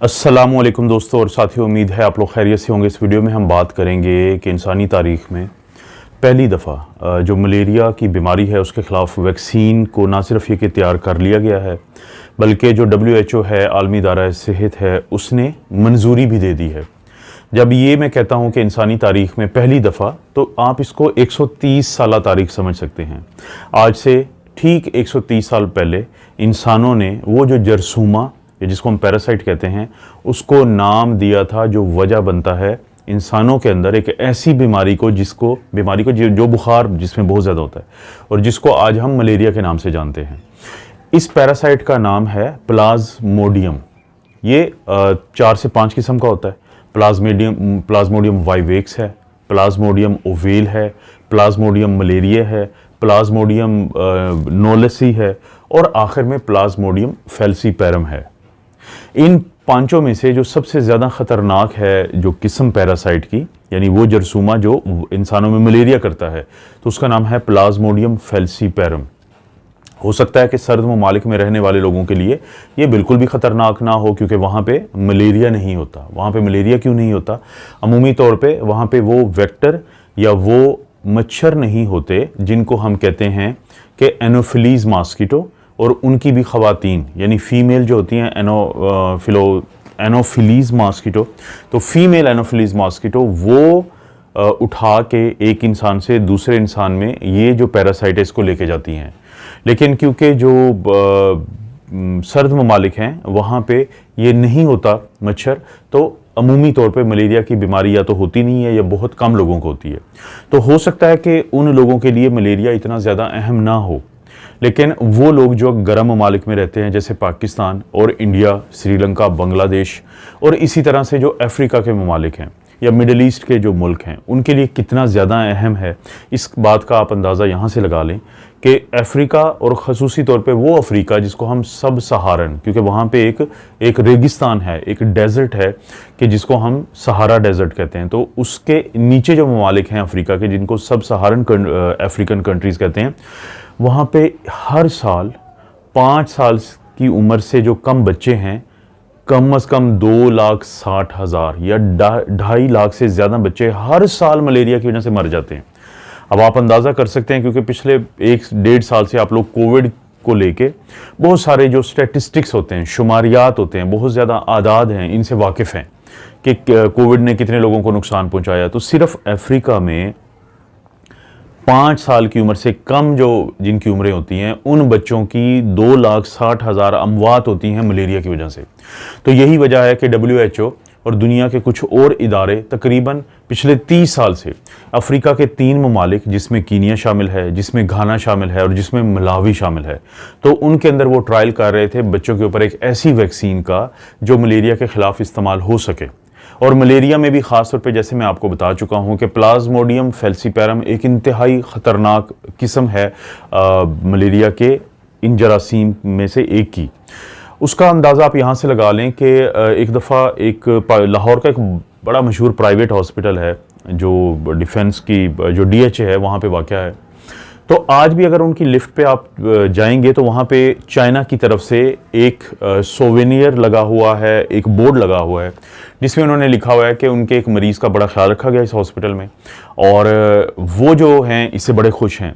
अस्सलामुअलैकुम दोस्तों और साथियों, उम्मीद है आप लोग खैरियत से होंगे। इस वीडियो में हम बात करेंगे कि इंसानी तारीख़ में पहली दफ़ा जो मलेरिया की बीमारी है उसके ख़िलाफ़ वैक्सीन को ना सिर्फ ये कि तैयार कर लिया गया है, बल्कि जो WHO है, आलमी इदारा सेहत है, उसने मंजूरी भी दे दी है। जब ये मैं कहता हूँ कि इंसानी तारीख़ में पहली दफ़ा, तो आप इसको 130 साल तारीख़ समझ सकते हैं। आज से ठीक 130 साल पहले इंसानों ने वो जो जरसूमा, जिसको हम पैरासाइट कहते हैं, उसको नाम दिया था, जो वजह बनता है इंसानों के अंदर एक ऐसी बीमारी को जो बुखार जिसमें बहुत ज़्यादा होता है और जिसको आज हम मलेरिया के नाम से जानते हैं। इस पैरासाइट का नाम है प्लाज्मोडियम। ये 4 से 5 किस्म का होता है। प्लाज्मोडियम वाइवेक्स है, प्लाज्मोडियम ओवेल है, प्लाज्मोडियम मलेरिया है, प्लाज्मोडियम नोलेसी है और आखिर में प्लाज्मोडियम फैल्सीपैरम है। इन पांचों में से जो सबसे ज़्यादा ख़तरनाक है जो किस्म पैरासाइट की, यानी वो जरसूमा जो इंसानों में मलेरिया करता है, तो उसका नाम है प्लाज्मोडियम फैल्सीपैरम। हो सकता है कि सर्द ममालिक में रहने वाले लोगों के लिए ये बिल्कुल भी ख़तरनाक ना हो, क्योंकि वहाँ पे मलेरिया नहीं होता। वहाँ पे मलेरिया क्यों नहीं होता? अमूमी तौर पे वहाँ पे वो वेक्टर या वो मच्छर नहीं होते जिनको हम कहते हैं कि एनोफिलीज मॉस्किटो, और उनकी भी ख़वातीन यानी फ़ीमेल जो होती हैं एनोफिलीज मॉस्किटो, तो फीमेल एनोफिलीज मॉस्किटो वो उठा के एक इंसान से दूसरे इंसान में ये जो पैरासाइट है इसको लेके जाती हैं। लेकिन क्योंकि जो सर्द ममालिक हैं वहाँ पे ये नहीं होता मच्छर, तो अमूमी तौर पे मलेरिया की बीमारी या तो होती नहीं है या बहुत कम लोगों को होती है। तो हो सकता है कि उन लोगों के लिए मलेरिया इतना ज़्यादा अहम ना हो, लेकिन वो लोग जो गर्म ममालिक में रहते हैं जैसे पाकिस्तान और इंडिया, श्रीलंका, बांग्लादेश और इसी तरह से जो अफ्रीका के ममालिक हैं या मिडल ईस्ट के जो मुल्क हैं, उनके लिए कितना ज़्यादा अहम है, इस बात का आप अंदाज़ा यहाँ से लगा लें कि अफ्रीका और ख़ुसूसी तौर पे वो अफ्रीका जिसको हम सब सहारन, क्योंकि वहाँ पे एक रेगिस्तान है, एक डेज़र्ट है कि जिसको हम सहारा डेज़र्ट कहते हैं, तो उसके नीचे जो ममालिक हैं अफ्रीका के, जिनको सब सहारन अफ्रीकन कंट्रीज़ कहते हैं, वहाँ पे हर साल 5 साल की उम्र से जो कम बच्चे हैं, कम से कम 2,60,000 या 2.5 लाख से ज़्यादा बच्चे हर साल मलेरिया की वजह से मर जाते हैं। अब आप अंदाज़ा कर सकते हैं, क्योंकि पिछले 1-1.5 साल से आप लोग कोविड को लेके बहुत सारे जो स्टैटिस्टिक्स होते हैं, शुमारियात होते हैं, बहुत ज़्यादा आदाद हैं, इनसे वाकिफ़ हैं कि कोविड ने कितने लोगों को नुकसान पहुँचाया। तो सिर्फ अफ्रीका में 5 साल की उम्र से कम जो जिनकी उम्रें होती हैं, उन बच्चों की 2,60,000 अमवात होती हैं मलेरिया की वजह से। तो यही वजह है कि WHO और दुनिया के कुछ और इदारे तकरीबन पिछले 30 साल से अफ्रीका के 3 ममालिक, जिसमें कीनिया शामिल है, जिसमें घाना शामिल है और जिसमें मलावी शामिल है, तो उनके अंदर वो ट्रायल कर रहे थे बच्चों के ऊपर एक ऐसी वैक्सीन का जो मलेरिया के ख़िलाफ़ इस्तेमाल हो सके। और मलेरिया में भी ख़ास तौर पे जैसे मैं आपको बता चुका हूँ कि प्लाज्मोडियम फैल्सीपैरम एक इंतहाई ख़तरनाक किस्म है मलेरिया के इन जरासीम में से एक की। उसका अंदाज़ा आप यहाँ से लगा लें कि एक दफ़ा लाहौर का एक बड़ा मशहूर प्राइवेट हॉस्पिटल है जो डिफेंस की जो DHA है, वहाँ पे वाक़या है। तो आज भी अगर उनकी लिफ्ट पे आप जाएंगे तो वहाँ पे चाइना की तरफ से एक सोवेनियर लगा हुआ है, एक बोर्ड लगा हुआ है जिसमें उन्होंने लिखा हुआ है कि उनके एक मरीज़ का बड़ा ख्याल रखा गया इस हॉस्पिटल में, और वो जो हैं इससे बड़े खुश हैं।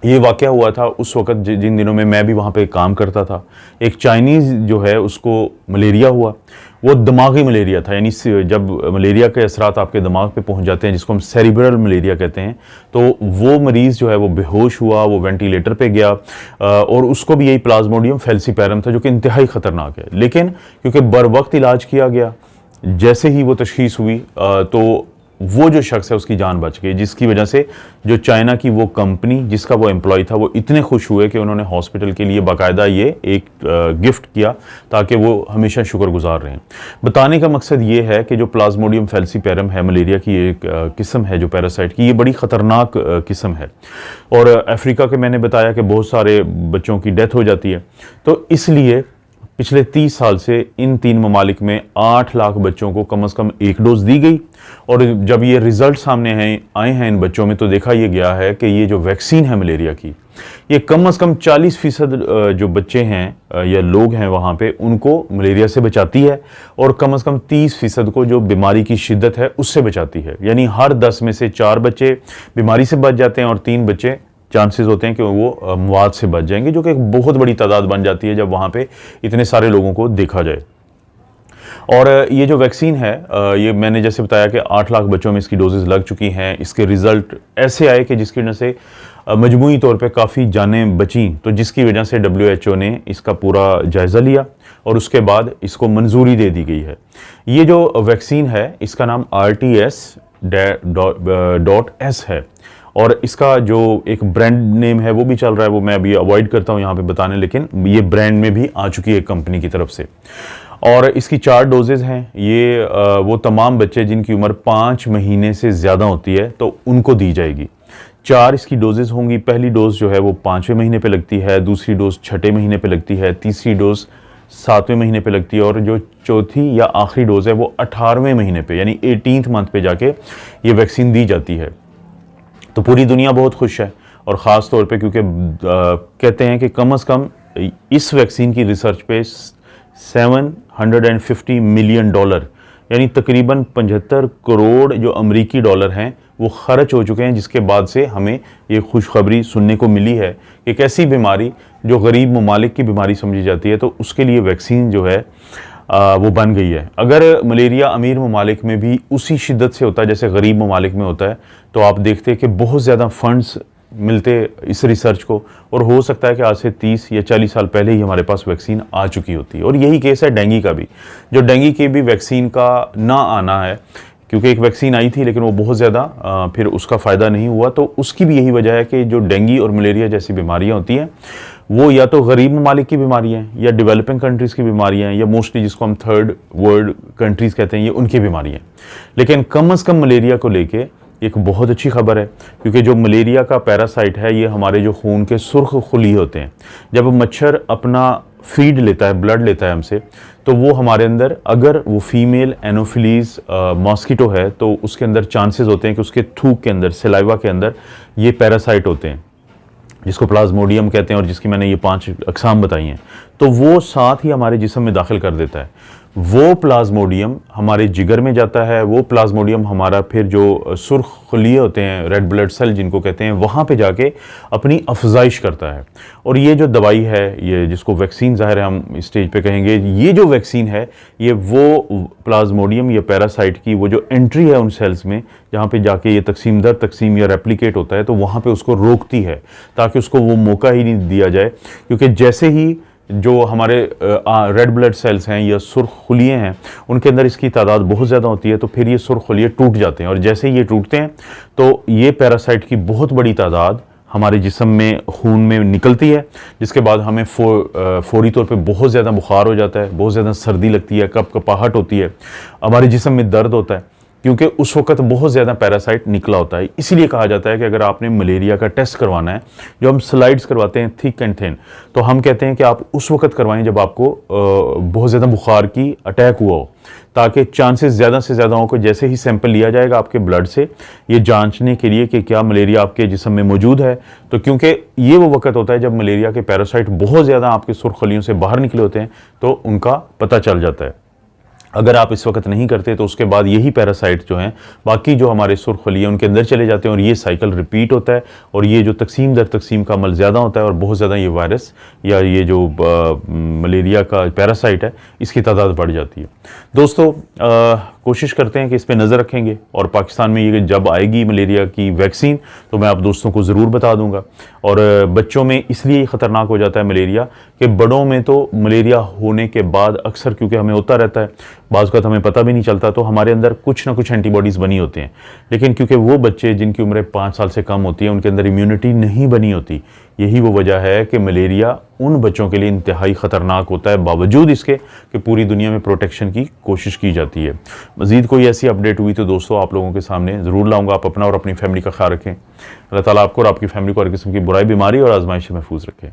ये वाक़या हुआ था उस वक़्त जिन दिनों में मैं भी वहाँ पे काम करता था। एक चाइनीज़ जो है उसको मलेरिया हुआ, वो दिमागी मलेरिया था, यानी जब मलेरिया के असरात आपके दिमाग पे पहुँच जाते हैं, जिसको हम सेरिब्रल मलेरिया कहते हैं, तो वो मरीज़ जो है वो बेहोश हुआ, वो वेंटिलेटर पे गया और उसको भी यही प्लाज्मोडियम फैल्सीपैरम था जो कि इंतहाई ख़तरनाक है। लेकिन क्योंकि बर वक्त इलाज किया गया, जैसे ही वो तशख़ीस हुई तो वो जो शख्स है उसकी जान बच गई, जिसकी वजह से जो चाइना की वो कंपनी जिसका वो एम्प्लॉय था वो इतने खुश हुए कि उन्होंने हॉस्पिटल के लिए बाकायदा ये एक गिफ्ट किया ताकि वो हमेशा शुक्रगुजार रहें। बताने का मकसद ये है कि जो प्लाज्मोडियम फैल्सीपैरम है, मलेरिया की एक किस्म है जो पैरासाइट की, ये बड़ी ख़तरनाक किस्म है और अफ्रीका के मैंने बताया कि बहुत सारे बच्चों की डेथ हो जाती है। तो इसलिए पिछले 30 साल से इन 3 ममालिक में 8 लाख बच्चों को कम से कम 1 डोज दी गई। और जब ये रिजल्ट सामने आए हैं इन बच्चों में, तो देखा ये गया है कि ये जो वैक्सीन है मलेरिया की, ये कम से कम 40% जो बच्चे हैं या लोग हैं वहाँ पे, उनको मलेरिया से बचाती है, और कम से कम 30% को जो बीमारी की शिद्दत है उससे बचाती है। यानी हर 10 में से 4 बच्चे बीमारी से बच जाते हैं और 3 बच्चे चांसेस होते हैं कि वो मौत से बच जाएंगे, जो कि एक बहुत बड़ी तादाद बन जाती है जब वहाँ पे इतने सारे लोगों को देखा जाए। और ये जो वैक्सीन है, ये मैंने जैसे बताया कि 8 लाख बच्चों में इसकी डोजेस लग चुकी हैं। इसके रिजल्ट ऐसे आए कि जिसकी वजह से मजमूई तौर पे काफ़ी जानें बचीं, तो जिसकी वजह से WHO ने इसका पूरा जायज़ा लिया और उसके बाद इसको मंजूरी दे दी गई है। ये जो वैक्सीन है इसका नाम RTS.S है, और इसका जो एक ब्रांड नेम है वो भी चल रहा है, वो मैं अभी अवॉइड करता हूँ यहाँ पे बताने, लेकिन ये ब्रांड में भी आ चुकी है कंपनी की तरफ से। और इसकी 4 डोजेज़ हैं। ये वो तमाम बच्चे जिनकी उम्र 5 महीने से ज़्यादा होती है तो उनको दी जाएगी। 4 इसकी डोजेज़ होंगी। पहली डोज जो है वो 5वें महीने पे लगती है, दूसरी डोज 6ठे महीने पे लगती है, तीसरी डोज 7वें महीने पे लगती है, और जो चौथी या आखिरी डोज है वो 18वें महीने पे यानी 18th मंथ पे जाके ये वैक्सीन दी जाती है। तो पूरी दुनिया बहुत खुश है, और ख़ास तौर पे क्योंकि कहते हैं कि कम से कम इस वैक्सीन की रिसर्च पे $750 मिलियन यानी तकरीबन 75 करोड़ जो अमरीकी डॉलर हैं वो खर्च हो चुके हैं, जिसके बाद से हमें ये खुशखबरी सुनने को मिली है कि एक ऐसी बीमारी जो गरीब ममालिक की बीमारी समझी जाती है, तो उसके लिए वैक्सीन जो है वो बन गई है। अगर मलेरिया अमीर ममालिक में भी उसी शिद्दत से होता है जैसे गरीब ममालिक में होता है, तो आप देखते हैं कि बहुत ज़्यादा फंड्स मिलते इस रिसर्च को, और हो सकता है कि आज से 30 या 40 साल पहले ही हमारे पास वैक्सीन आ चुकी होती है। और यही केस है डेंगू का भी, जो डेंगू के भी वैक्सीन का ना आना है, क्योंकि एक वैक्सीन आई थी लेकिन वो बहुत ज़्यादा फिर उसका फ़ायदा नहीं हुआ। तो उसकी भी यही वजह है कि जो डेंगू और मलेरिया जैसी बीमारियाँ होती हैं वो या तो गरीब ममालिक की बीमारियाँ हैं, या डेवलपिंग कंट्रीज़ की बीमारियाँ हैं, या मोस्टली जिसको हम थर्ड वर्ल्ड कंट्रीज़ कहते हैं, ये उनकी बीमारियाँ। लेकिन कम से कम मलेरिया को लेके एक बहुत अच्छी खबर है, क्योंकि जो मलेरिया का पैरासाइट है ये हमारे जो खून के सुर्ख खुली होते हैं। जब मच्छर अपना फीड लेता है, ब्लड लेता है हमसे, तो वो हमारे अंदर, अगर वो फीमेल एनोफिलीज मॉस्किटो है, तो उसके अंदर चांसेस होते हैं कि उसके थूक के अंदर, सलाइवा के अंदर ये पैरासाइट होते हैं, जिसको प्लाज्मोडियम कहते हैं, और जिसकी मैंने ये 5 अक़साम बताई हैं। तो वो साथ ही हमारे जिस्म में दाखिल कर देता है। वो प्लाज्मोडियम हमारे जिगर में जाता है, वो प्लाज्मोडियम हमारा फिर जो सुर्ख खलिए होते हैं, रेड ब्लड सेल जिनको कहते हैं, वहाँ पे जाके अपनी अफजाइश करता है। और ये जो दवाई है, ये जिसको वैक्सीन ज़ाहिर है हम इस स्टेज पे कहेंगे, ये जो वैक्सीन है ये वो प्लाज्मोडियम या पैरासाइट की वो जो एंट्री है उन सेल्स में, जहाँ पे जाके ये तकसीम दर तकसीम या रेप्लिकेट होता है, तो वहाँ पे उसको रोकती है, ताकि उसको वो मौका ही नहीं दिया जाए। क्योंकि जैसे ही जो हमारे रेड ब्लड सेल्स हैं या सुर्ख खुलिए हैं, उनके अंदर इसकी तादाद बहुत ज़्यादा होती है, तो फिर ये सुर्ख खुलिए टूट जाते हैं, और जैसे ही ये टूटते हैं तो ये पैरासाइट की बहुत बड़ी तादाद हमारे जिस्म में, खून में निकलती है, जिसके बाद हमें फौरी तौर पे बहुत ज़्यादा बुखार हो जाता है, बहुत ज़्यादा सर्दी लगती है, कपकपाहट होती है, हमारे जिस्म में दर्द होता है, क्योंकि उस वक्त बहुत ज़्यादा पैरासाइट निकला होता है। इसीलिए कहा जाता है कि अगर आपने मलेरिया का टेस्ट करवाना है, जो हम स्लाइड्स करवाते हैं थिक एंड थिन, तो हम कहते हैं कि आप उस वक्त करवाएं जब आपको बहुत ज़्यादा बुखार की अटैक हुआ हो, ताकि चांसेस ज़्यादा से ज़्यादा हो कि जैसे ही सैंपल लिया जाएगा आपके ब्लड से, ये जांचने के लिए कि क्या मलेरिया आपके जिस्म में मौजूद है, तो क्योंकि ये वो वक्त होता है जब मलेरिया के पैरासाइट बहुत ज़्यादा आपके सुर्खलियों से बाहर निकले होते हैं, तो उनका पता चल जाता है। अगर आप इस वक्त नहीं करते तो उसके बाद यही पैरासाइट जो हैं बाकी जो हमारे सुर्खलिए उनके अंदर चले जाते हैं, और ये साइकिल रिपीट होता है, और ये जो तकसीम दर तकसीम का अमल ज़्यादा होता है, और बहुत ज़्यादा ये वायरस या ये जो मलेरिया का पैरासाइट है इसकी तादाद बढ़ जाती है। दोस्तों, कोशिश करते हैं कि इस पर नज़र रखेंगे, और पाकिस्तान में ये जब आएगी मलेरिया की वैक्सीन तो मैं आप दोस्तों को ज़रूर बता दूंगा। और बच्चों में इसलिए ख़तरनाक हो जाता है मलेरिया कि बड़ों में तो मलेरिया होने के बाद अक्सर, क्योंकि हमें होता रहता है, बाज़ वक़्त हमें पता भी नहीं चलता, तो हमारे अंदर कुछ ना कुछ एंटीबॉडीज़ बनी होती हैं। लेकिन क्योंकि वो बच्चे जिनकी उम्र 5 साल से कम होती है, उनके अंदर इम्यूनिटी नहीं बनी होती, यही वो वजह है कि मलेरिया उन बच्चों के लिए इंतहाई ख़तरनाक होता है, बावजूद इसके कि पूरी दुनिया में प्रोटेक्शन की कोशिश की जाती है। मज़ीद कोई ऐसी अपडेट हुई तो दोस्तों आप लोगों के सामने ज़रूर लाऊंगा। आप अपना और अपनी फैमिली का ख्याल रखें। अल्लाह ताला आपको और आपकी फैमिली को हर किस्म की बुराई, बीमारी और आजमाइश से महफूज रखें।